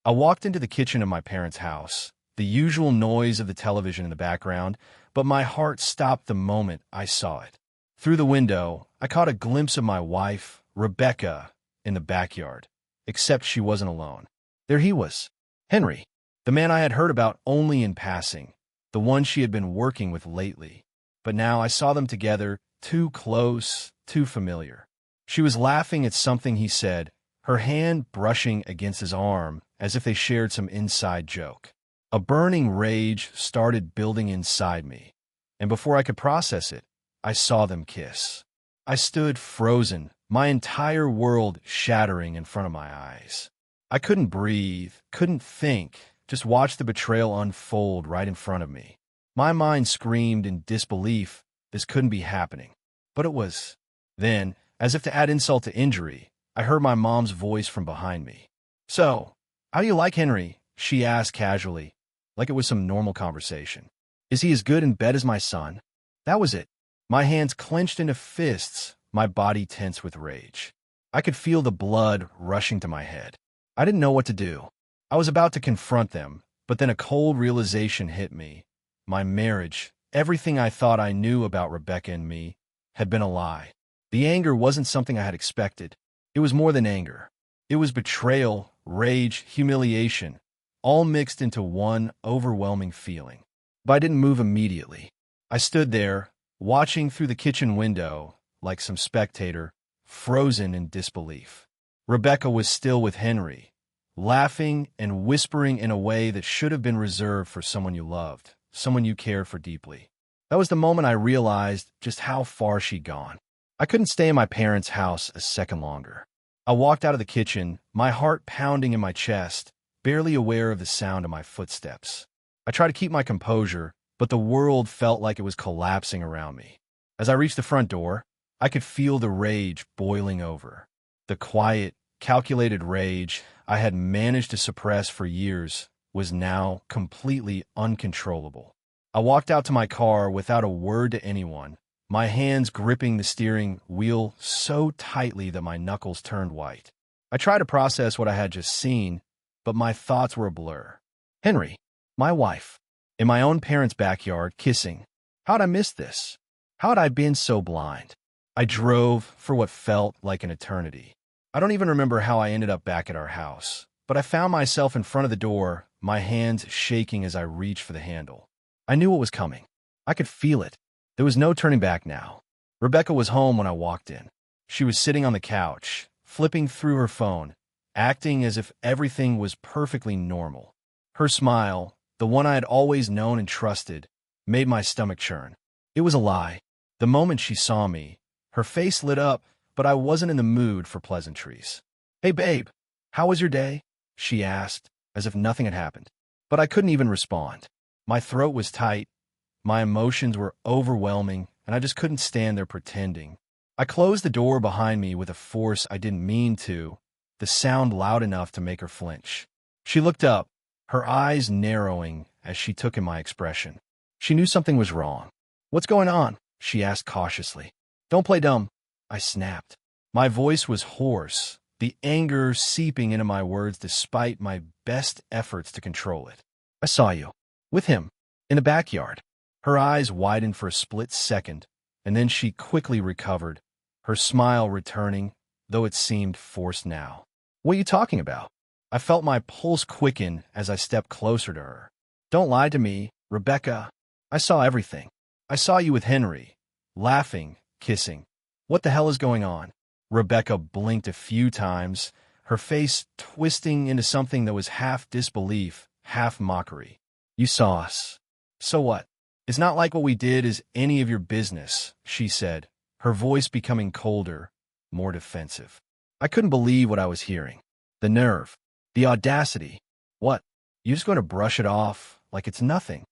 I walked into the kitchen of my parents' house, the usual noise of the television in the background, but my heart stopped the moment I saw it. Through the window, I caught a glimpse of my wife, Rebecca, in the backyard, except she wasn't alone. There he was, Henry, the man I had heard about only in passing, the one she had been working with lately. But now I saw them together, too close, too familiar. She was laughing at something he said, her hand brushing against his arm as if they shared some inside joke. A burning rage started building inside me, and before I could process it, I saw them kiss. I stood frozen, my entire world shattering in front of my eyes. I couldn't breathe, couldn't think, just watch the betrayal unfold right in front of me. My mind screamed in disbelief this couldn't be happening. But it was. Then, as if to add insult to injury, I heard my mom's voice from behind me. "So, how do you like Henry?" she asked casually, like it was some normal conversation. "Is he as good in bed as my son?" That was it. My hands clenched into fists, my body tense with rage. I could feel the blood rushing to my head. I didn't know what to do. I was about to confront them, but then a cold realization hit me. My marriage, everything I thought I knew about Rebecca and me, had been a lie. The anger wasn't something I had expected. It was more than anger. It was betrayal, rage, humiliation, all mixed into one overwhelming feeling. But I didn't move immediately. I stood there, watching through the kitchen window, like some spectator, frozen in disbelief. Rebecca was still with Henry, laughing and whispering in a way that should have been reserved for someone you loved, someone you cared for deeply. That was the moment I realized just how far she'd gone. I couldn't stay in my parents' house a second longer. I walked out of the kitchen, my heart pounding in my chest, barely aware of the sound of my footsteps. I tried to keep my composure, but the world felt like it was collapsing around me. As I reached the front door, I could feel the rage boiling over. The quiet, calculated rage I had managed to suppress for years was now completely uncontrollable. I walked out to my car without a word to anyone, my hands gripping the steering wheel so tightly that my knuckles turned white. I tried to process what I had just seen, but my thoughts were a blur. Henry, my wife, in my own parents' backyard, kissing. How'd I miss this? How'd I been so blind? I drove for what felt like an eternity. I don't even remember how I ended up back at our house, but I found myself in front of the door, my hands shaking as I reached for the handle. I knew what was coming. I could feel it. There was no turning back now. Rebecca was home when I walked in. She was sitting on the couch, flipping through her phone, acting as if everything was perfectly normal. Her smile, the one I had always known and trusted, made my stomach churn. It was a lie. The moment she saw me, her face lit up, but I wasn't in the mood for pleasantries. "Hey, babe, how was your day?" she asked, as if nothing had happened. But I couldn't even respond. My throat was tight, my emotions were overwhelming, and I just couldn't stand there pretending. I closed the door behind me with a force I didn't mean to, the sound loud enough to make her flinch. She looked up, her eyes narrowing as she took in my expression. She knew something was wrong. "What's going on?" she asked cautiously. "Don't play dumb," I snapped. My voice was hoarse, the anger seeping into my words despite my best efforts to control it. "I saw you. With him. In the backyard." Her eyes widened for a split second, and then she quickly recovered, her smile returning, though it seemed forced now. "What are you talking about?" I felt my pulse quicken as I stepped closer to her. "Don't lie to me, Rebecca. I saw everything. I saw you with Henry, laughing, kissing. What the hell is going on?" Rebecca blinked a few times, her face twisting into something that was half disbelief, half mockery. "You saw us. So what? It's not like what we did is any of your business," she said, her voice becoming colder, more defensive. I couldn't believe what I was hearing. The nerve. The audacity. "What? You just going to brush it off like it's nothing?"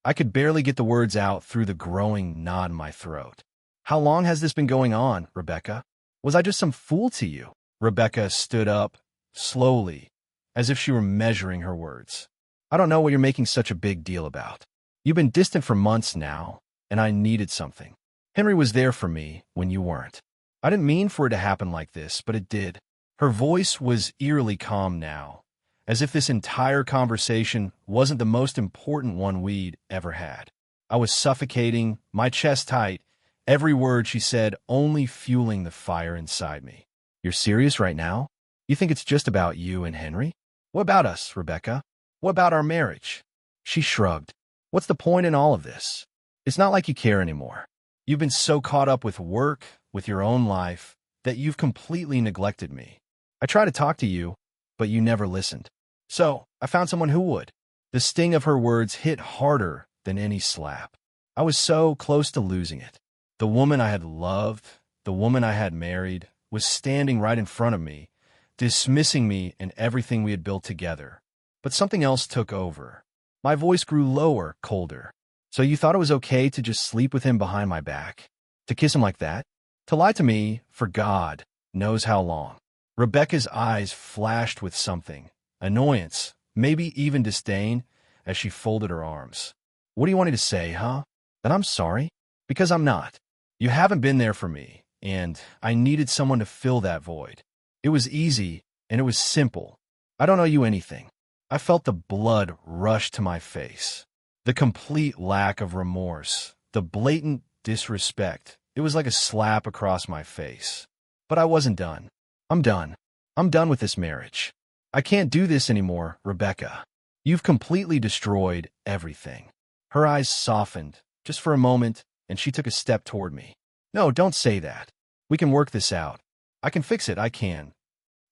I could barely get the words out through the growing knot in my throat. "How long has this been going on, Rebecca? Was I just some fool to you?" Rebecca stood up, slowly, as if she were measuring her words. "I don't know what you're making such a big deal about. You've been distant for months now, and I needed something. Henry was there for me when you weren't. I didn't mean for it to happen like this, but it did." Her voice was eerily calm now, as if this entire conversation wasn't the most important one we'd ever had. I was suffocating, my chest tight, every word she said only fueling the fire inside me. You're serious right now? You think it's just about you and Henry? What about us, Rebecca? What about our marriage? She shrugged. What's the point in all of this? It's not like you care anymore. You've been so caught up with work, with your own life, that you've completely neglected me. I tried to talk to you, but you never listened. So, I found someone who would. The sting of her words hit harder than any slap. I was so close to losing it. The woman I had loved, the woman I had married, was standing right in front of me, dismissing me and everything we had built together. But something else took over. My voice grew lower, colder. So you thought it was okay to just sleep with him behind my back? To kiss him like that? To lie to me, for God knows how long. Rebecca's eyes flashed with something. Annoyance, maybe even disdain, as she folded her arms. What do you want me to say, huh? That I'm sorry? Because I'm not. You haven't been there for me, and I needed someone to fill that void. It was easy, and it was simple. I don't owe you anything. I felt the blood rush to my face. The complete lack of remorse, the blatant disrespect. It was like a slap across my face. But I wasn't done. I'm done. I'm done with this marriage. I can't do this anymore, Rebecca. You've completely destroyed everything. Her eyes softened, just for a moment, and she took a step toward me. No, don't say that. We can work this out. I can fix it, I can.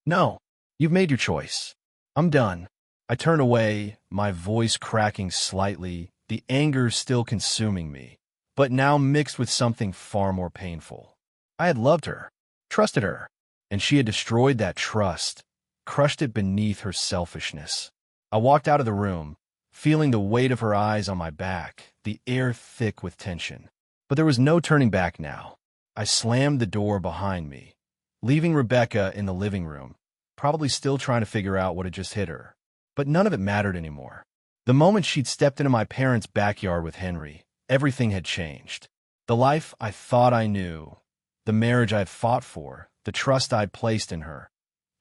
No, you've made your choice. I'm done. I turned away, my voice cracking slightly, the anger still consuming me, but now mixed with something far more painful. I had loved her, trusted her, and she had destroyed that trust, crushed it beneath her selfishness. I walked out of the room, feeling the weight of her eyes on my back, the air thick with tension. But there was no turning back now. I slammed the door behind me, leaving Rebecca in the living room, probably still trying to figure out what had just hit her. But none of it mattered anymore. The moment she'd stepped into my parents' backyard with Henry, everything had changed. The life I thought I knew, the marriage I had fought for, the trust I'd placed in her,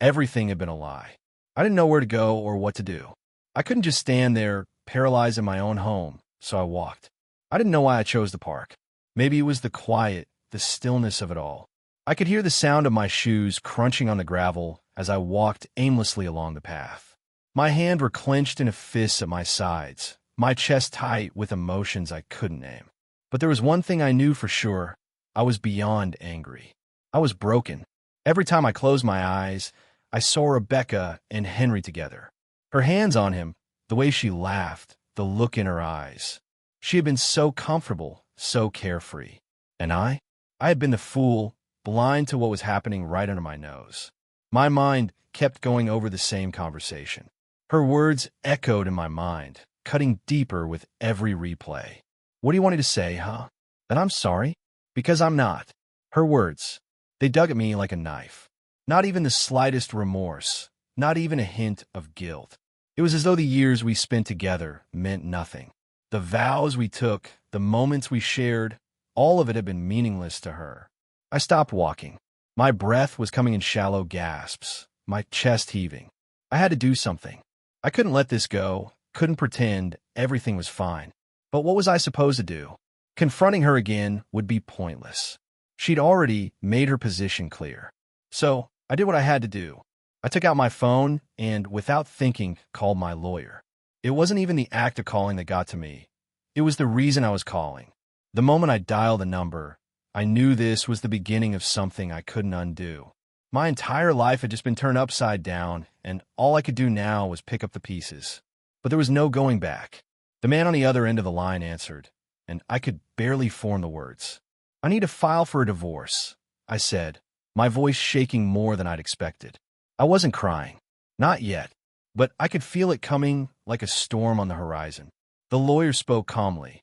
everything had been a lie. I didn't know where to go or what to do. I couldn't just stand there, paralyzed in my own home, so I walked. I didn't know why I chose the park. Maybe it was the quiet, the stillness of it all. I could hear the sound of my shoes crunching on the gravel as I walked aimlessly along the path. My hands were clenched in a fist at my sides, my chest tight with emotions I couldn't name. But there was one thing I knew for sure. I was beyond angry. I was broken. Every time I closed my eyes, I saw Rebecca and Henry together. Her hands on him, the way she laughed, the look in her eyes. She had been so comfortable, so carefree. And I had been the fool, blind to what was happening right under my nose. My mind kept going over the same conversation. Her words echoed in my mind, cutting deeper with every replay. What do you want me to say, huh? That I'm sorry? Because I'm not. Her words, they dug at me like a knife. Not even the slightest remorse, not even a hint of guilt. It was as though the years we spent together meant nothing. The vows we took, the moments we shared, all of it had been meaningless to her. I stopped walking. My breath was coming in shallow gasps, my chest heaving. I had to do something. I couldn't let this go, couldn't pretend everything was fine. But what was I supposed to do? Confronting her again would be pointless. She'd already made her position clear. So I did what I had to do. I took out my phone and, without thinking, called my lawyer. It wasn't even the act of calling that got to me. It was the reason I was calling. The moment I dialed the number, I knew this was the beginning of something I couldn't undo. My entire life had just been turned upside down, and all I could do now was pick up the pieces. But there was no going back. The man on the other end of the line answered, and I could barely form the words. I need to file for a divorce, I said, my voice shaking more than I'd expected. I wasn't crying. Not yet. But I could feel it coming like a storm on the horizon. The lawyer spoke calmly,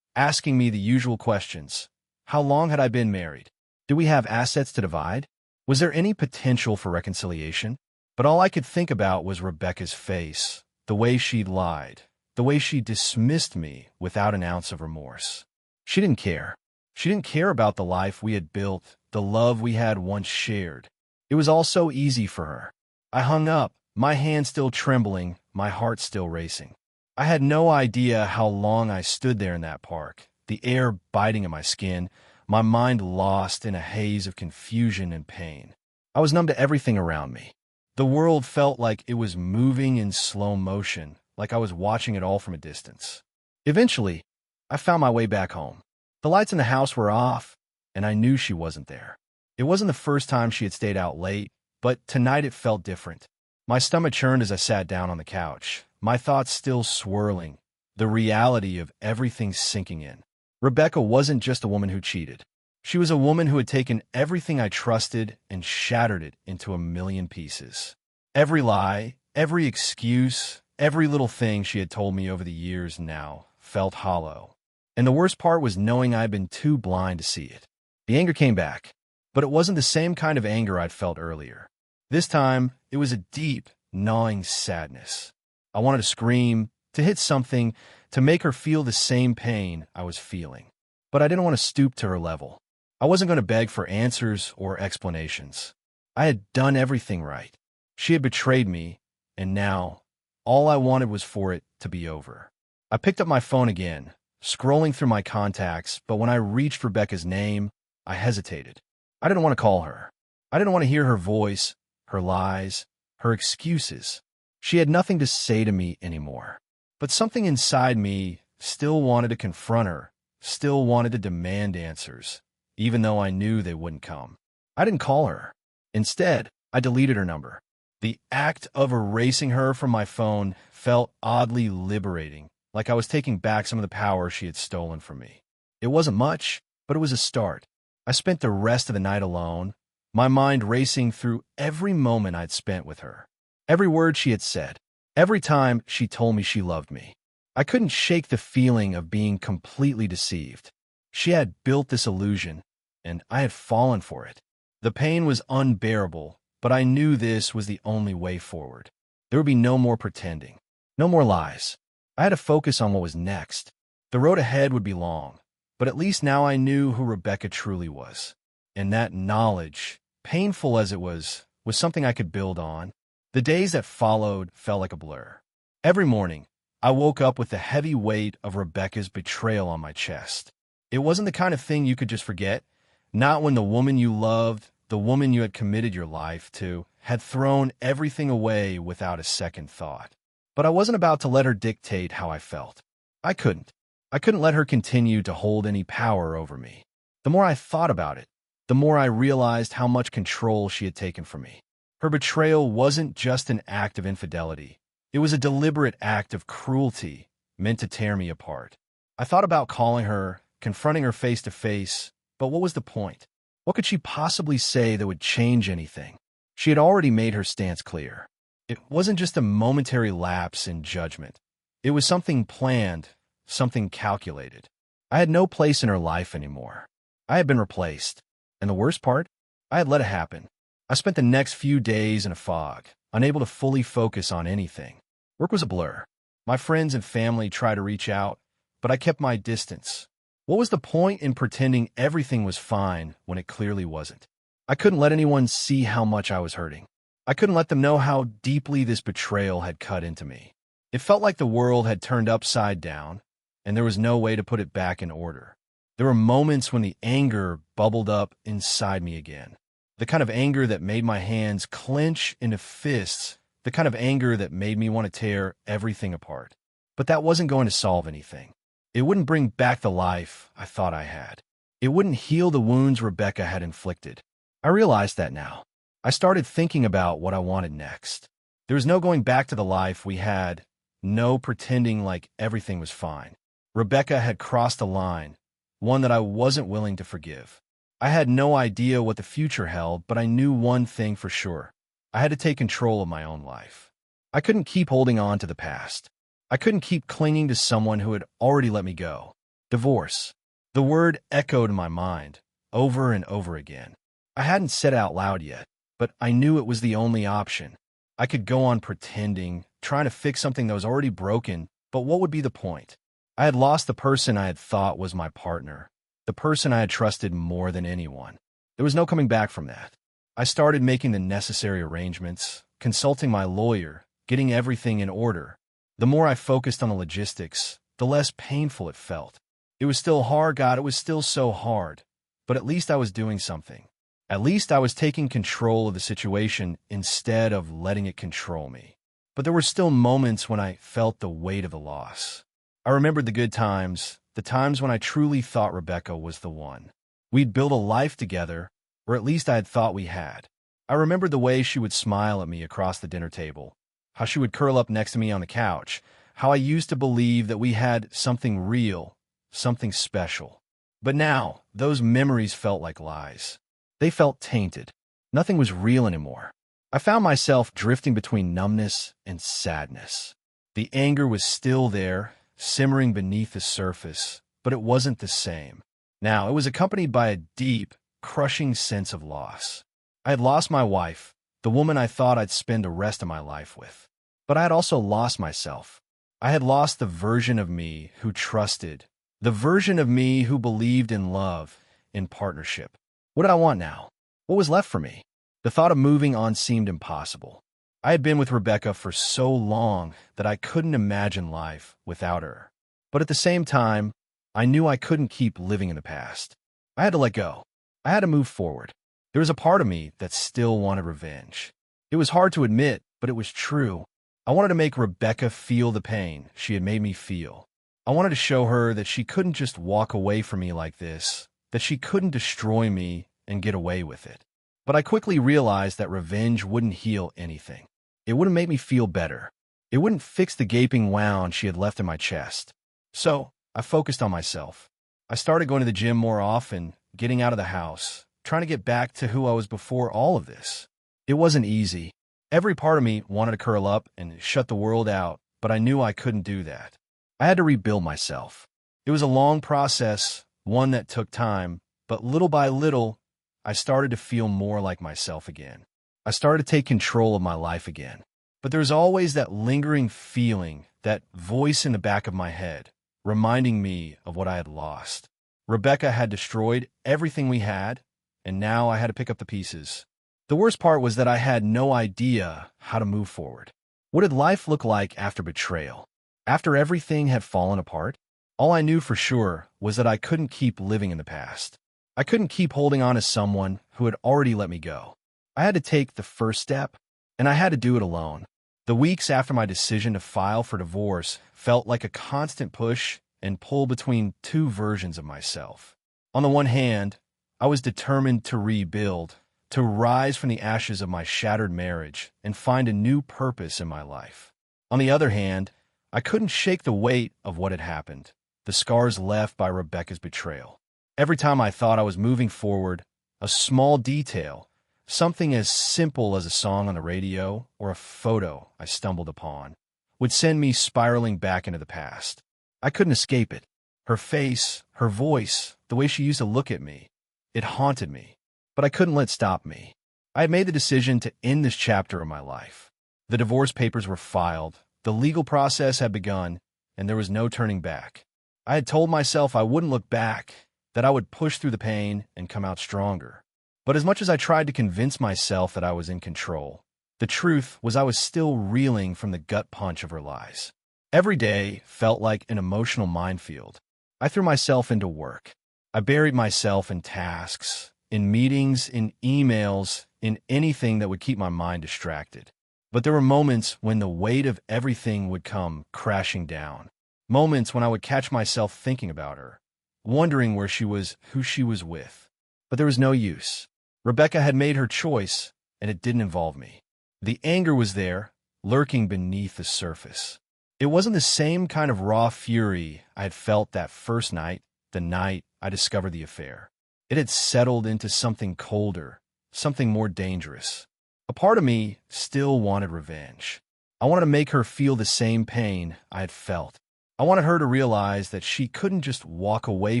asking me the usual questions. How long had I been married? Do we have assets to divide? Was there any potential for reconciliation? But all I could think about was Rebecca's face, the way she'd lied, the way she dismissed me without an ounce of remorse. She didn't care. She didn't care about the life we had built, the love we had once shared. It was all so easy for her. I hung up, my hand still trembling, my heart still racing. I had no idea how long I stood there in that park, the air biting at my skin, my mind lost in a haze of confusion and pain. I was numb to everything around me. The world felt like it was moving in slow motion, like I was watching it all from a distance. Eventually, I found my way back home. The lights in the house were off, and I knew she wasn't there. It wasn't the first time she had stayed out late, but tonight it felt different. My stomach churned as I sat down on the couch, my thoughts still swirling, the reality of everything sinking in. Rebecca wasn't just a woman who cheated. She was a woman who had taken everything I trusted and shattered it into a million pieces. Every lie, every excuse, every little thing she had told me over the years now felt hollow. And the worst part was knowing I had been too blind to see it. The anger came back, but it wasn't the same kind of anger I'd felt earlier. This time, it was a deep, gnawing sadness. I wanted to scream, to hit something, to make her feel the same pain I was feeling. But I didn't want to stoop to her level. I wasn't going to beg for answers or explanations. I had done everything right. She had betrayed me, and now, all I wanted was for it to be over. I picked up my phone again, scrolling through my contacts, but when I reached Rebecca's name, I hesitated. I didn't want to call her. I didn't want to hear her voice, her lies, her excuses. She had nothing to say to me anymore. But something inside me still wanted to confront her, still wanted to demand answers, even though I knew they wouldn't come. I didn't call her. Instead, I deleted her number. The act of erasing her from my phone felt oddly liberating, like I was taking back some of the power she had stolen from me. It wasn't much, but it was a start. I spent the rest of the night alone, my mind racing through every moment I'd spent with her. Every word she had said, every time she told me she loved me. I couldn't shake the feeling of being completely deceived. She had built this illusion, and I had fallen for it. The pain was unbearable, but I knew this was the only way forward. There would be no more pretending, no more lies. I had to focus on what was next. The road ahead would be long, but at least now I knew who Rebecca truly was. And that knowledge, painful as it was something I could build on. The days that followed felt like a blur. Every morning, I woke up with the heavy weight of Rebecca's betrayal on my chest. It wasn't the kind of thing you could just forget, not when the woman you loved, the woman you had committed your life to, had thrown everything away without a second thought. But I wasn't about to let her dictate how I felt. I couldn't. I couldn't let her continue to hold any power over me. The more I thought about it, the more I realized how much control she had taken from me. Her betrayal wasn't just an act of infidelity. It was a deliberate act of cruelty meant to tear me apart. I thought about calling her, confronting her face to face, but what was the point? What could she possibly say that would change anything? She had already made her stance clear. It wasn't just a momentary lapse in judgment. It was something planned, something calculated. I had no place in her life anymore. I had been replaced. And the worst part? I had let it happen. I spent the next few days in a fog, unable to fully focus on anything. Work was a blur. My friends and family tried to reach out, but I kept my distance. What was the point in pretending everything was fine when it clearly wasn't? I couldn't let anyone see how much I was hurting. I couldn't let them know how deeply this betrayal had cut into me. It felt like the world had turned upside down, and there was no way to put it back in order. There were moments when the anger bubbled up inside me again. The kind of anger that made my hands clench into fists, the kind of anger that made me want to tear everything apart. But that wasn't going to solve anything. It wouldn't bring back the life I thought I had. It wouldn't heal the wounds Rebecca had inflicted. I realized that now. I started thinking about what I wanted next. There was no going back to the life we had, no pretending like everything was fine. Rebecca had crossed a line, one that I wasn't willing to forgive. I had no idea what the future held, but I knew one thing for sure. I had to take control of my own life. I couldn't keep holding on to the past. I couldn't keep clinging to someone who had already let me go. Divorce. The word echoed in my mind, over and over again. I hadn't said it out loud yet, but I knew it was the only option. I could go on pretending, trying to fix something that was already broken, but what would be the point? I had lost the person I had thought was my partner, the person I had trusted more than anyone. There was no coming back from that. I started making the necessary arrangements, consulting my lawyer, getting everything in order. The more I focused on the logistics, the less painful it felt. It was still hard, God, it was still so hard. But at least I was doing something. At least I was taking control of the situation instead of letting it control me. But there were still moments when I felt the weight of the loss. I remembered the good times, the times when I truly thought Rebecca was the one. We'd built a life together, or at least I had thought we had. I remembered the way she would smile at me across the dinner table, how she would curl up next to me on the couch, how I used to believe that we had something real, something special. But now, those memories felt like lies. They felt tainted. Nothing was real anymore. I found myself drifting between numbness and sadness. The anger was still there, simmering beneath the surface, but it wasn't the same. Now, it was accompanied by a deep, crushing sense of loss. I had lost my wife, the woman I thought I'd spend the rest of my life with. But I had also lost myself. I had lost the version of me who trusted, the version of me who believed in love, in partnership. What did I want now? What was left for me? The thought of moving on seemed impossible. I had been with Rebecca for so long that I couldn't imagine life without her. But at the same time, I knew I couldn't keep living in the past. I had to let go. I had to move forward. There was a part of me that still wanted revenge. It was hard to admit, but it was true. I wanted to make Rebecca feel the pain she had made me feel. I wanted to show her that she couldn't just walk away from me like this, that she couldn't destroy me and get away with it. But I quickly realized that revenge wouldn't heal anything. It wouldn't make me feel better. It wouldn't fix the gaping wound she had left in my chest. So, I focused on myself. I started going to the gym more often, getting out of the house, trying to get back to who I was before all of this. It wasn't easy. Every part of me wanted to curl up and shut the world out, but I knew I couldn't do that. I had to rebuild myself. It was a long process, one that took time, but little by little, I started to feel more like myself again. I started to take control of my life again. But there's always that lingering feeling, that voice in the back of my head, reminding me of what I had lost. Rebecca had destroyed everything we had, and now I had to pick up the pieces. The worst part was that I had no idea how to move forward. What did life look like after betrayal? After everything had fallen apart? All I knew for sure was that I couldn't keep living in the past. I couldn't keep holding on to someone who had already let me go. I had to take the first step, and I had to do it alone. The weeks after my decision to file for divorce felt like a constant push and pull between two versions of myself. On the one hand, I was determined to rebuild, to rise from the ashes of my shattered marriage and find a new purpose in my life. On the other hand, I couldn't shake the weight of what had happened, the scars left by Rebecca's betrayal. Every time I thought I was moving forward, a small detail, something as simple as a song on the radio or a photo I stumbled upon, would send me spiraling back into the past. I couldn't escape it. Her face, her voice, the way she used to look at me, it haunted me. But I couldn't let it stop me. I had made the decision to end this chapter of my life. The divorce papers were filed, the legal process had begun, and there was no turning back. I had told myself I wouldn't look back, that I would push through the pain and come out stronger. But as much as I tried to convince myself that I was in control, the truth was I was still reeling from the gut punch of her lies. Every day felt like an emotional minefield. I threw myself into work. I buried myself in tasks, in meetings, in emails, in anything that would keep my mind distracted. But there were moments when the weight of everything would come crashing down. Moments when I would catch myself thinking about her, wondering where she was, who she was with. But there was no use. Rebecca had made her choice, and it didn't involve me. The anger was there, lurking beneath the surface. It wasn't the same kind of raw fury I had felt that first night, the night I discovered the affair. It had settled into something colder, something more dangerous. A part of me still wanted revenge. I wanted to make her feel the same pain I had felt. I wanted her to realize that she couldn't just walk away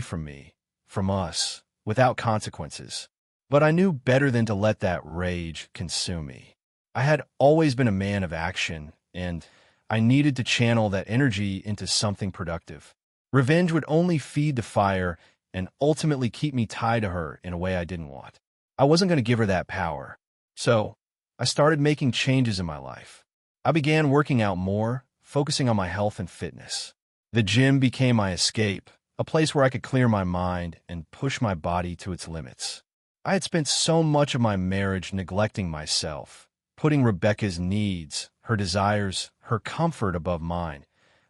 from me, from us, without consequences. But I knew better than to let that rage consume me. I had always been a man of action, and I needed to channel that energy into something productive. Revenge would only feed the fire and ultimately keep me tied to her in a way I didn't want. I wasn't going to give her that power. So, I started making changes in my life. I began working out more, focusing on my health and fitness. The gym became my escape, a place where I could clear my mind and push my body to its limits. I had spent so much of my marriage neglecting myself, putting Rebecca's needs, her desires, her comfort above mine,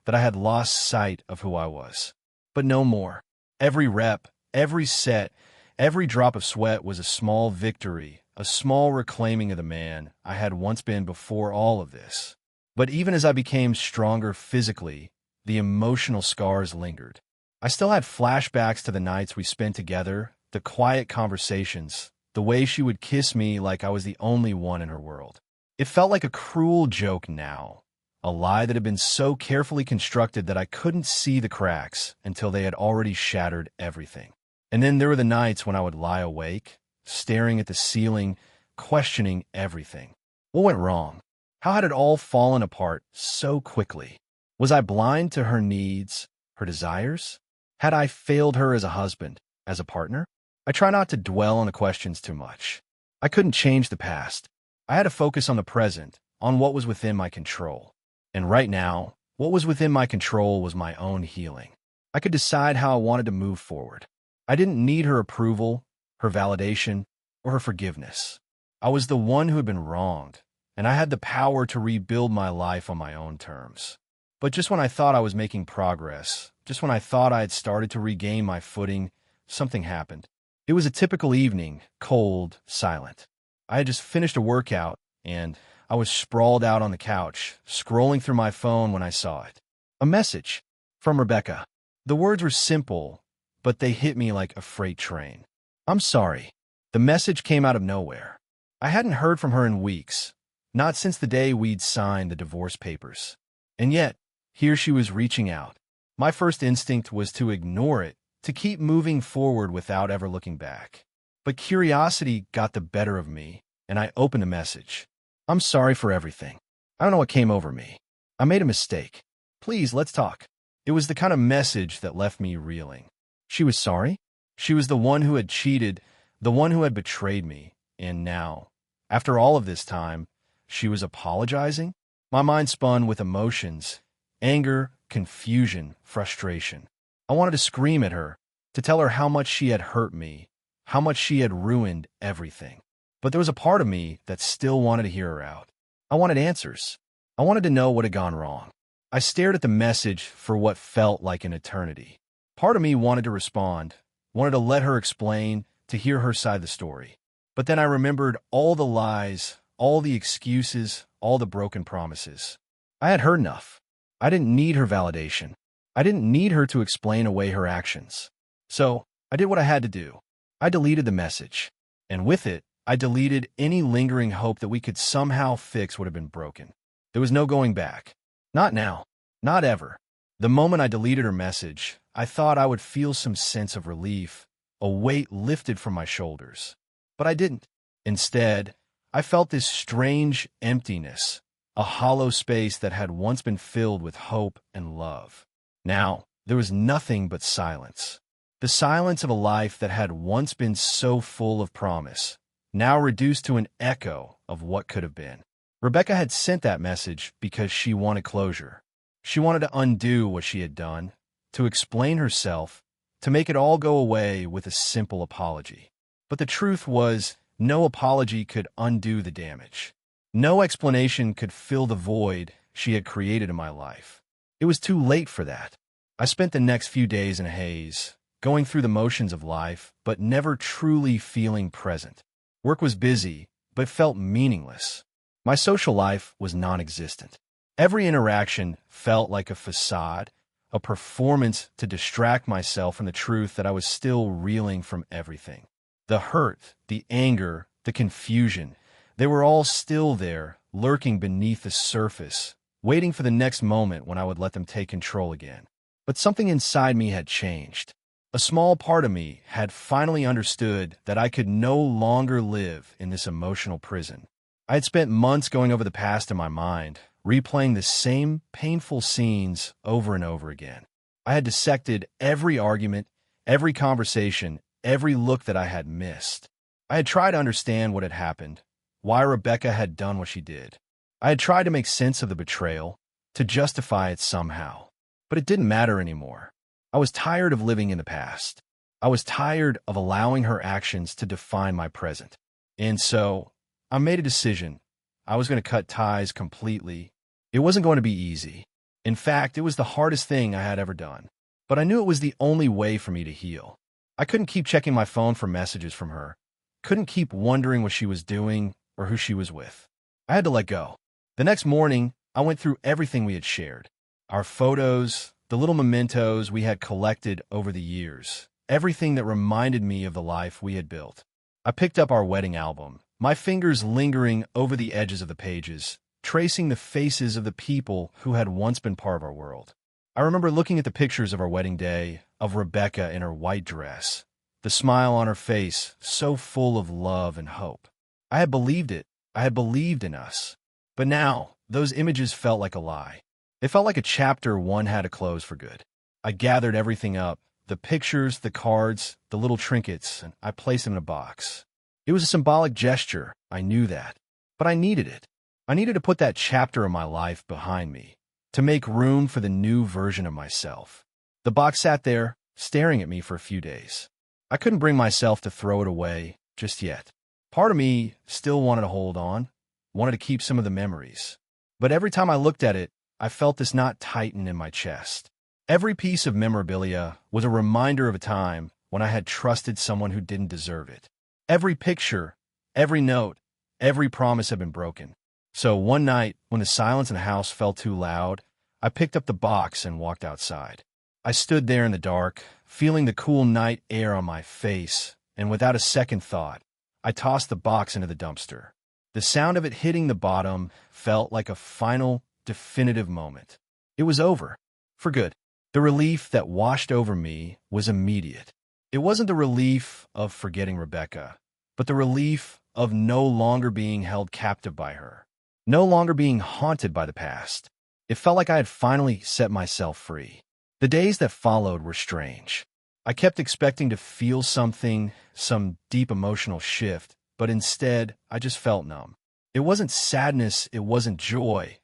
that I had lost sight of who I was. But no more. Every rep, every set, every drop of sweat was a small victory, a small reclaiming of the man I had once been before all of this. But even as I became stronger physically, the emotional scars lingered. I still had flashbacks to the nights we spent together, the quiet conversations, the way she would kiss me like I was the only one in her world. It felt like a cruel joke now, a lie that had been so carefully constructed that I couldn't see the cracks until they had already shattered everything. And then there were the nights when I would lie awake, staring at the ceiling, questioning everything. What went wrong? How had it all fallen apart so quickly? Was I blind to her needs, her desires? Had I failed her as a husband, as a partner? I try not to dwell on the questions too much. I couldn't change the past. I had to focus on the present, on what was within my control. And right now, what was within my control was my own healing. I could decide how I wanted to move forward. I didn't need her approval, her validation, or her forgiveness. I was the one who had been wronged, and I had the power to rebuild my life on my own terms. But just when I thought I was making progress, just when I thought I had started to regain my footing, something happened. It was a typical evening, cold, silent. I had just finished a workout, and I was sprawled out on the couch, scrolling through my phone when I saw it. A message from Rebecca. The words were simple, but they hit me like a freight train. I'm sorry. The message came out of nowhere. I hadn't heard from her in weeks, not since the day we'd signed the divorce papers. And yet, here she was reaching out. My first instinct was to ignore it, to keep moving forward without ever looking back. But curiosity got the better of me, and I opened the message. I'm sorry for everything. I don't know what came over me. I made a mistake. Please, let's talk. It was the kind of message that left me reeling. She was sorry? She was the one who had cheated, the one who had betrayed me, and now, after all of this time, she was apologizing? My mind spun with emotions, anger, confusion, frustration. I wanted to scream at her, to tell her how much she had hurt me, how much she had ruined everything. But there was a part of me that still wanted to hear her out. I wanted answers. I wanted to know what had gone wrong. I stared at the message for what felt like an eternity. Part of me wanted to respond, wanted to let her explain, to hear her side of the story. But then I remembered all the lies, all the excuses, all the broken promises. I had heard enough. I didn't need her validation. I didn't need her to explain away her actions. So I did what I had to do. I deleted the message. And with it, I deleted any lingering hope that we could somehow fix what had been broken. There was no going back. Not now. Not ever. The moment I deleted her message, I thought I would feel some sense of relief, a weight lifted from my shoulders. But I didn't. Instead, I felt this strange emptiness, a hollow space that had once been filled with hope and love. Now, there was nothing but silence. The silence of a life that had once been so full of promise, now reduced to an echo of what could have been. Rebecca had sent that message because she wanted closure. She wanted to undo what she had done, to explain herself, to make it all go away with a simple apology. But the truth was, no apology could undo the damage. No explanation could fill the void she had created in my life. It was too late for that. I spent the next few days in a haze, going through the motions of life, but never truly feeling present. Work was busy, but felt meaningless. My social life was non-existent. Every interaction felt like a facade, a performance to distract myself from the truth that I was still reeling from everything. The hurt, the anger, the confusion, they were all still there, lurking beneath the surface, waiting for the next moment when I would let them take control again. But something inside me had changed. A small part of me had finally understood that I could no longer live in this emotional prison. I had spent months going over the past in my mind, replaying the same painful scenes over and over again. I had dissected every argument, every conversation, every look that I had missed. I had tried to understand what had happened, why Rebecca had done what she did. I had tried to make sense of the betrayal, to justify it somehow. But it didn't matter anymore. I was tired of living in the past. I was tired of allowing her actions to define my present. And so, I made a decision. I was going to cut ties completely. It wasn't going to be easy. In fact, it was the hardest thing I had ever done. But I knew it was the only way for me to heal. I couldn't keep checking my phone for messages from her. Couldn't keep wondering what she was doing or who she was with. I had to let go. The next morning, I went through everything we had shared. Our photos, the little mementos we had collected over the years. Everything that reminded me of the life we had built. I picked up our wedding album, my fingers lingering over the edges of the pages, tracing the faces of the people who had once been part of our world. I remember looking at the pictures of our wedding day, of Rebecca in her white dress, the smile on her face so full of love and hope. I had believed it. I had believed in us. But now, those images felt like a lie. They felt like a chapter one had to close for good. I gathered everything up, the pictures, the cards, the little trinkets, and I placed them in a box. It was a symbolic gesture, I knew that. But I needed it. I needed to put that chapter of my life behind me, to make room for the new version of myself. The box sat there, staring at me for a few days. I couldn't bring myself to throw it away just yet. Part of me still wanted to hold on, wanted to keep some of the memories. But every time I looked at it, I felt this knot tighten in my chest. Every piece of memorabilia was a reminder of a time when I had trusted someone who didn't deserve it. Every picture, every note, every promise had been broken. So one night, when the silence in the house felt too loud, I picked up the box and walked outside. I stood there in the dark, feeling the cool night air on my face, and without a second thought, I tossed the box into the dumpster. The sound of it hitting the bottom felt like a final, definitive moment. It was over. For good. The relief that washed over me was immediate. It wasn't the relief of forgetting Rebecca, but the relief of no longer being held captive by her, no longer being haunted by the past. It felt like I had finally set myself free. The days that followed were strange. I kept expecting to feel something, some deep emotional shift, but instead, I just felt numb. It wasn't sadness, it wasn't joy.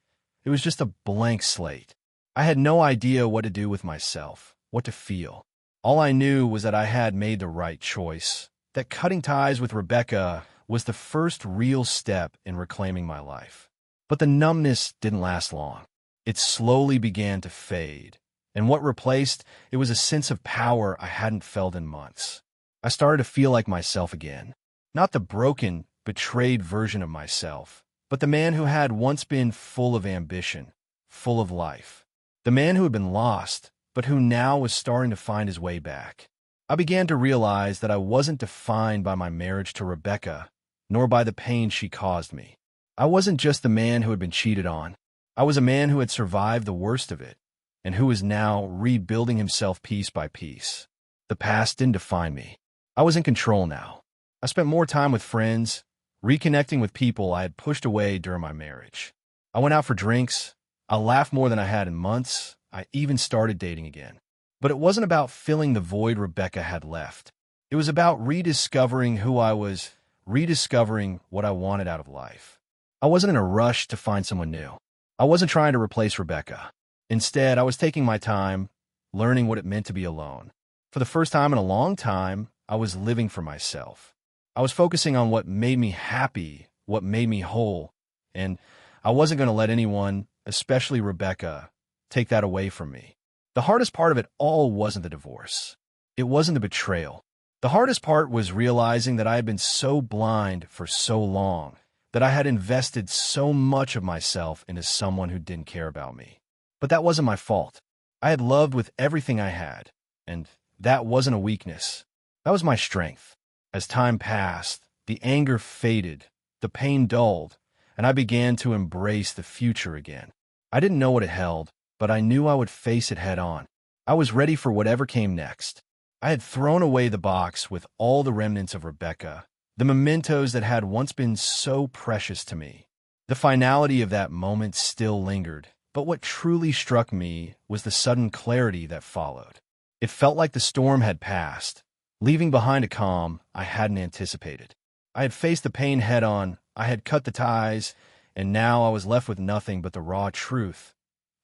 It was just a blank slate. I had no idea what to do with myself, what to feel. All I knew was that I had made the right choice, that cutting ties with Rebecca was the first real step in reclaiming my life. But the numbness didn't last long. It slowly began to fade, and what replaced it was a sense of power I hadn't felt in months. I started to feel like myself again. Not the broken, betrayed version of myself, but the man who had once been full of ambition, full of life. The man who had been lost, but who now was starting to find his way back. I began to realize that I wasn't defined by my marriage to Rebecca, nor by the pain she caused me. I wasn't just the man who had been cheated on. I was a man who had survived the worst of it, and who was now rebuilding himself piece by piece. The past didn't define me. I was in control now. I spent more time with friends, reconnecting with people I had pushed away during my marriage. I went out for drinks. I laughed more than I had in months. I even started dating again. But it wasn't about filling the void Rebecca had left. It was about rediscovering who I was, rediscovering what I wanted out of life. I wasn't in a rush to find someone new. I wasn't trying to replace Rebecca. Instead, I was taking my time, learning what it meant to be alone. For the first time in a long time, I was living for myself. I was focusing on what made me happy, what made me whole, and I wasn't going to let anyone, especially Rebecca, take that away from me. The hardest part of it all wasn't the divorce. It wasn't the betrayal. The hardest part was realizing that I had been so blind for so long, that I had invested so much of myself into someone who didn't care about me. But that wasn't my fault. I had loved with everything I had, and that wasn't a weakness. That was my strength. As time passed, the anger faded, the pain dulled, and I began to embrace the future again. I didn't know what it held, but I knew I would face it head on. I was ready for whatever came next. I had thrown away the box with all the remnants of Rebecca, the mementos that had once been so precious to me. The finality of that moment still lingered, but what truly struck me was the sudden clarity that followed. It felt like the storm had passed, leaving behind a calm I hadn't anticipated. I had faced the pain head on, I had cut the ties, and now I was left with nothing but the raw truth.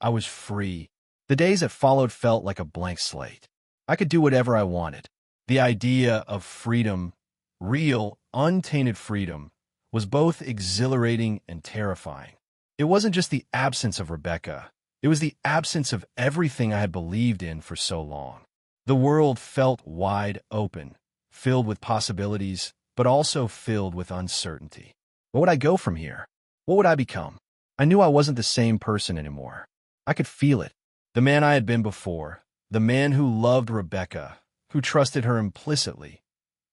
I was free. The days that followed felt like a blank slate. I could do whatever I wanted. The idea of freedom, real, untainted freedom, was both exhilarating and terrifying. It wasn't just the absence of Rebecca. It was the absence of everything I had believed in for so long. The world felt wide open, filled with possibilities, but also filled with uncertainty. Where would I go from here? What would I become? I knew I wasn't the same person anymore. I could feel it. The man I had been before, the man who loved Rebecca, who trusted her implicitly,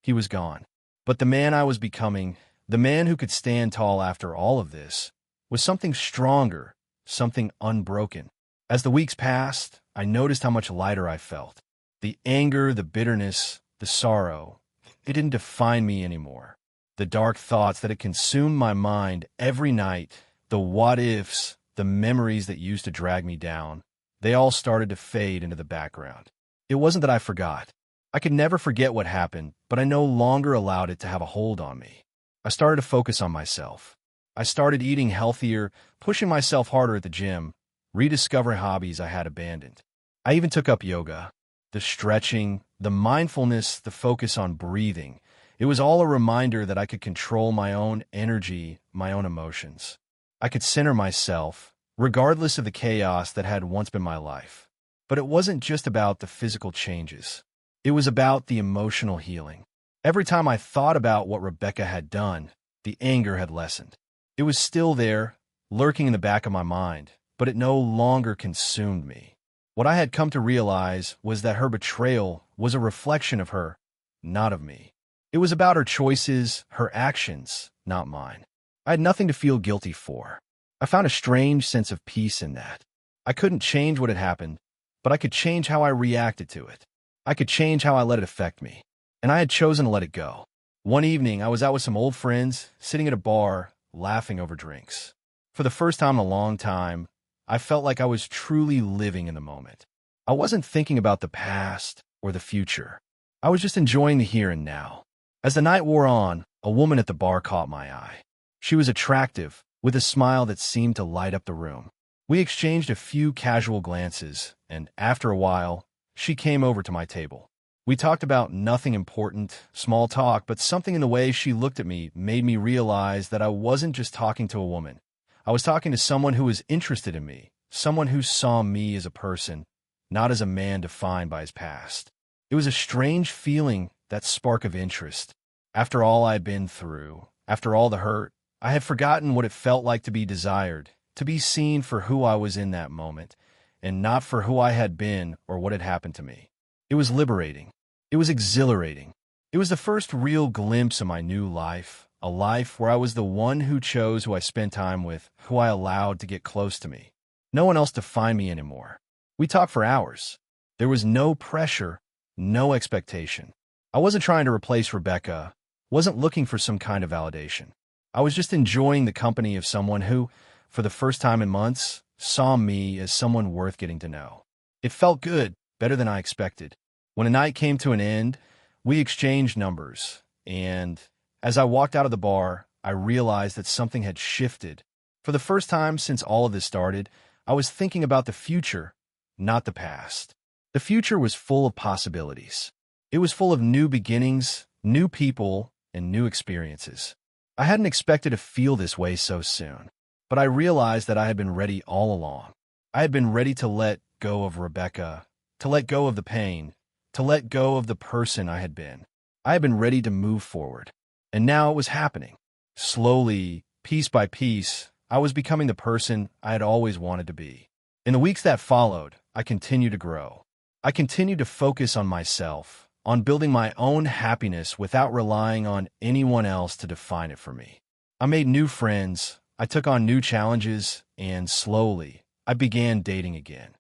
he was gone. But the man I was becoming, the man who could stand tall after all of this, was something stronger, something unbroken. As the weeks passed, I noticed how much lighter I felt. The anger, the bitterness, the sorrow, it didn't define me anymore. The dark thoughts that had consumed my mind every night, the what-ifs, the memories that used to drag me down, they all started to fade into the background. It wasn't that I forgot. I could never forget what happened, but I no longer allowed it to have a hold on me. I started to focus on myself. I started eating healthier, pushing myself harder at the gym, rediscovering hobbies I had abandoned. I even took up yoga. The stretching, the mindfulness, the focus on breathing. It was all a reminder that I could control my own energy, my own emotions. I could center myself, regardless of the chaos that had once been my life. But it wasn't just about the physical changes. It was about the emotional healing. Every time I thought about what Rebecca had done, the anger had lessened. It was still there, lurking in the back of my mind, but it no longer consumed me. What I had come to realize was that her betrayal was a reflection of her, not of me. It was about her choices, her actions, not mine. I had nothing to feel guilty for. I found a strange sense of peace in that. I couldn't change what had happened, but I could change how I reacted to it. I could change how I let it affect me. And I had chosen to let it go. One evening, I was out with some old friends, sitting at a bar, laughing over drinks. For the first time in a long time, I felt like I was truly living in the moment. I wasn't thinking about the past or the future. I was just enjoying the here and now. As the night wore on, a woman at the bar caught my eye. She was attractive, with a smile that seemed to light up the room. We exchanged a few casual glances, and after a while, she came over to my table. We talked about nothing important, small talk, but something in the way she looked at me made me realize that I wasn't just talking to a woman. I was talking to someone who was interested in me, someone who saw me as a person, not as a man defined by his past. It was a strange feeling, that spark of interest. After all I had been through, after all the hurt, I had forgotten what it felt like to be desired, to be seen for who I was in that moment, and not for who I had been or what had happened to me. It was liberating. It was exhilarating. It was the first real glimpse of my new life, a life where I was the one who chose who I spent time with, who I allowed to get close to me. No one else defined me anymore. We talked for hours. There was no pressure, no expectation. I wasn't trying to replace Rebecca, wasn't looking for some kind of validation. I was just enjoying the company of someone who, for the first time in months, saw me as someone worth getting to know. It felt good, better than I expected. When a night came to an end, we exchanged numbers, and as I walked out of the bar, I realized that something had shifted. For the first time since all of this started, I was thinking about the future, not the past. The future was full of possibilities. It was full of new beginnings, new people, and new experiences. I hadn't expected to feel this way so soon, but I realized that I had been ready all along. I had been ready to let go of Rebecca, to let go of the pain, to let go of the person I had been. I had been ready to move forward. And now it was happening. Slowly, piece by piece, I was becoming the person I had always wanted to be. In the weeks that followed, I continued to grow. I continued to focus on myself, on building my own happiness without relying on anyone else to define it for me. I made new friends, I took on new challenges, and slowly, I began dating again.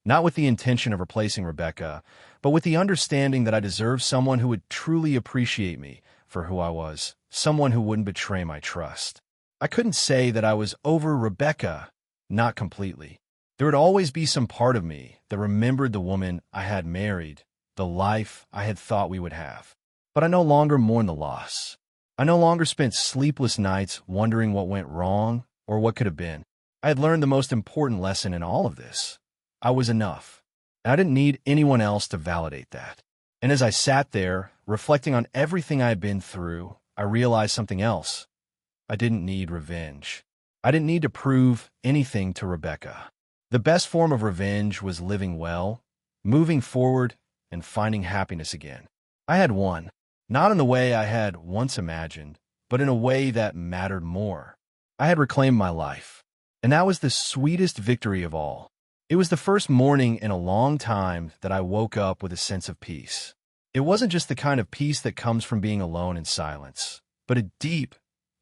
Not with the intention of replacing Rebecca, but with the understanding that I deserved someone who would truly appreciate me for who I was, someone who wouldn't betray my trust. I couldn't say that I was over Rebecca, not completely. There would always be some part of me that remembered the woman I had married, the life I had thought we would have. But I no longer mourned the loss. I no longer spent sleepless nights wondering what went wrong or what could have been. I had learned the most important lesson in all of this. I was enough. And I didn't need anyone else to validate that. And as I sat there, reflecting on everything I had been through, I realized something else. I didn't need revenge. I didn't need to prove anything to Rebecca. The best form of revenge was living well, moving forward, and finding happiness again. I had won, not in the way I had once imagined, but in a way that mattered more. I had reclaimed my life, and that was the sweetest victory of all. It was the first morning in a long time that I woke up with a sense of peace. It wasn't just the kind of peace that comes from being alone in silence, but a deep,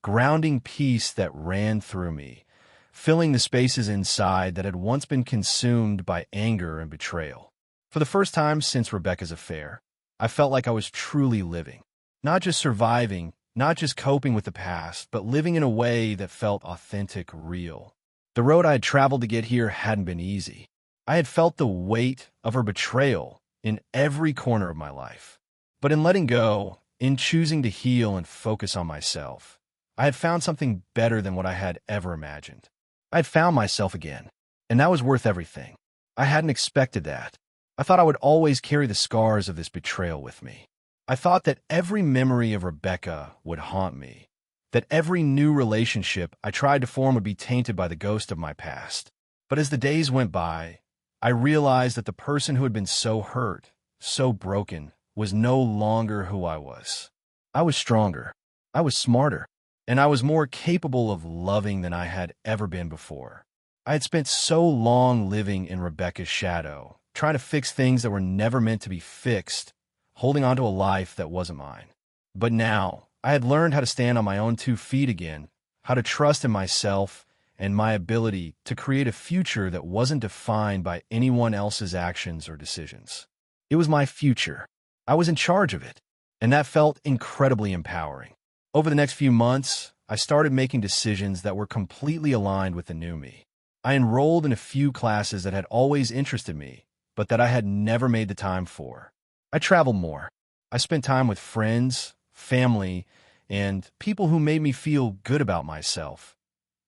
grounding peace that ran through me, filling the spaces inside that had once been consumed by anger and betrayal. For the first time since Rebecca's affair, I felt like I was truly living. Not just surviving, not just coping with the past, but living in a way that felt authentic, real. The road I had traveled to get here hadn't been easy. I had felt the weight of her betrayal in every corner of my life. But in letting go, in choosing to heal and focus on myself, I had found something better than what I had ever imagined. I had found myself again, and that was worth everything. I hadn't expected that. I thought I would always carry the scars of this betrayal with me. I thought that every memory of Rebecca would haunt me, that every new relationship I tried to form would be tainted by the ghost of my past. But as the days went by, I realized that the person who had been so hurt, so broken, was no longer who I was. I was stronger, I was smarter, and I was more capable of loving than I had ever been before. I had spent so long living in Rebecca's shadow, trying to fix things that were never meant to be fixed, holding on to a life that wasn't mine. But now, I had learned how to stand on my own 2 feet again, how to trust in myself and my ability to create a future that wasn't defined by anyone else's actions or decisions. It was my future. I was in charge of it, and that felt incredibly empowering. Over the next few months, I started making decisions that were completely aligned with the new me. I enrolled in a few classes that had always interested me, but that I had never made the time for. I traveled more. I spent time with friends, family, and people who made me feel good about myself.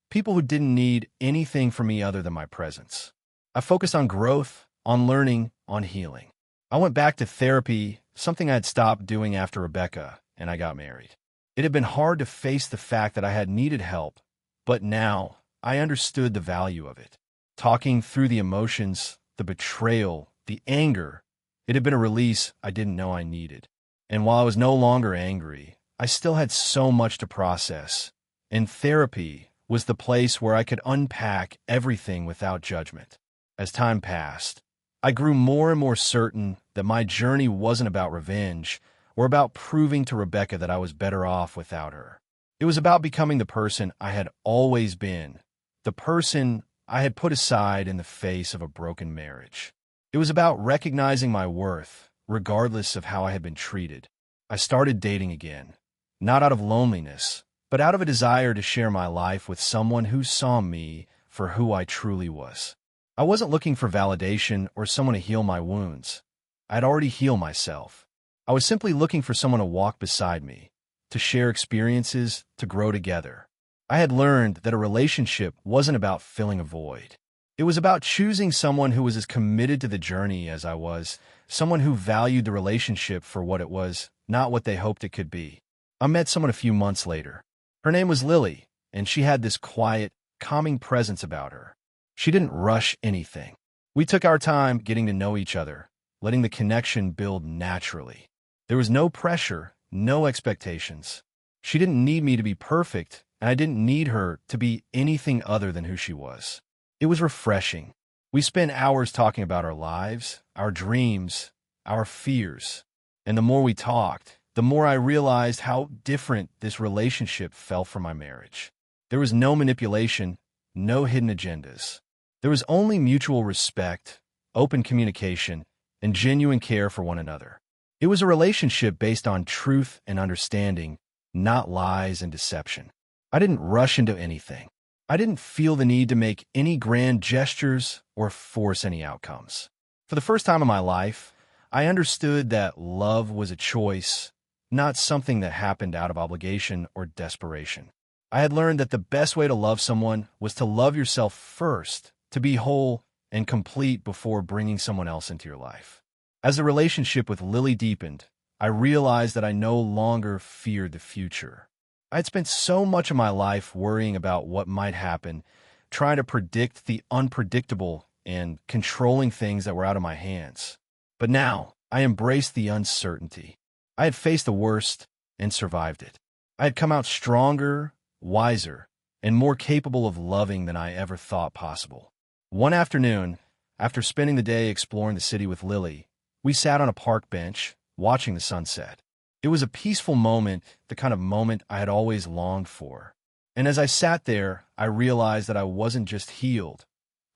People who didn't need anything from me other than my presence. I focused on growth, on learning, on healing. I went back to therapy, something I had stopped doing after Rebecca, and I got married. It had been hard to face the fact that I had needed help, but now I understood the value of it. Talking through the emotions, the betrayal, the anger, it had been a release I didn't know I needed. And while I was no longer angry, I still had so much to process. And therapy was the place where I could unpack everything without judgment. As time passed, I grew more and more certain that my journey wasn't about revenge or about proving to Rebecca that I was better off without her. It was about becoming the person I had always been, the person I had put aside in the face of a broken marriage. It was about recognizing my worth, regardless of how I had been treated. I started dating again, not out of loneliness, but out of a desire to share my life with someone who saw me for who I truly was. I wasn't looking for validation or someone to heal my wounds. I had already healed myself. I was simply looking for someone to walk beside me, to share experiences, to grow together. I had learned that a relationship wasn't about filling a void. It was about choosing someone who was as committed to the journey as I was, someone who valued the relationship for what it was, not what they hoped it could be. I met someone a few months later. Her name was Lily, and she had this quiet, calming presence about her. She didn't rush anything. We took our time getting to know each other, letting the connection build naturally. There was no pressure, no expectations. She didn't need me to be perfect, and I didn't need her to be anything other than who she was. It was refreshing. We spent hours talking about our lives, our dreams, our fears. And the more we talked, the more I realized how different this relationship felt from my marriage. There was no manipulation, no hidden agendas. There was only mutual respect, open communication, and genuine care for one another. It was a relationship based on truth and understanding, not lies and deception. I didn't rush into anything. I didn't feel the need to make any grand gestures or force any outcomes. For the first time in my life, I understood that love was a choice, not something that happened out of obligation or desperation. I had learned that the best way to love someone was to love yourself first, to be whole and complete before bringing someone else into your life. As the relationship with Lily deepened, I realized that I no longer feared the future. I had spent so much of my life worrying about what might happen, trying to predict the unpredictable and controlling things that were out of my hands. But now, I embraced the uncertainty. I had faced the worst and survived it. I had come out stronger, wiser, and more capable of loving than I ever thought possible. One afternoon, after spending the day exploring the city with Lily, we sat on a park bench, watching the sunset. It was a peaceful moment, the kind of moment I had always longed for. And as I sat there, I realized that I wasn't just healed,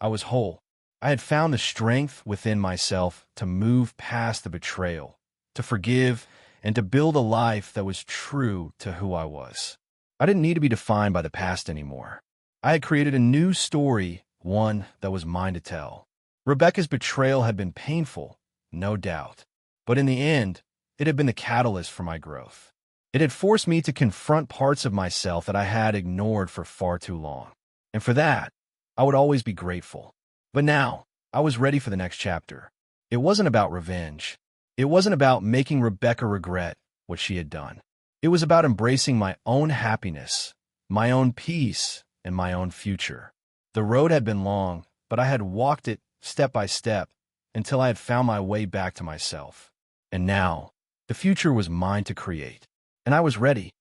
I was whole. I had found the strength within myself to move past the betrayal, to forgive, and to build a life that was true to who I was. I didn't need to be defined by the past anymore. I had created a new story, one that was mine to tell. Rebecca's betrayal had been painful, no doubt. But in the end, it had been the catalyst for my growth. It had forced me to confront parts of myself that I had ignored for far too long. And for that, I would always be grateful. But now, I was ready for the next chapter. It wasn't about revenge. It wasn't about making Rebecca regret what she had done. It was about embracing my own happiness, my own peace, and my own future. The road had been long, but I had walked it step by step until I had found my way back to myself. And now, the future was mine to create. And I was ready.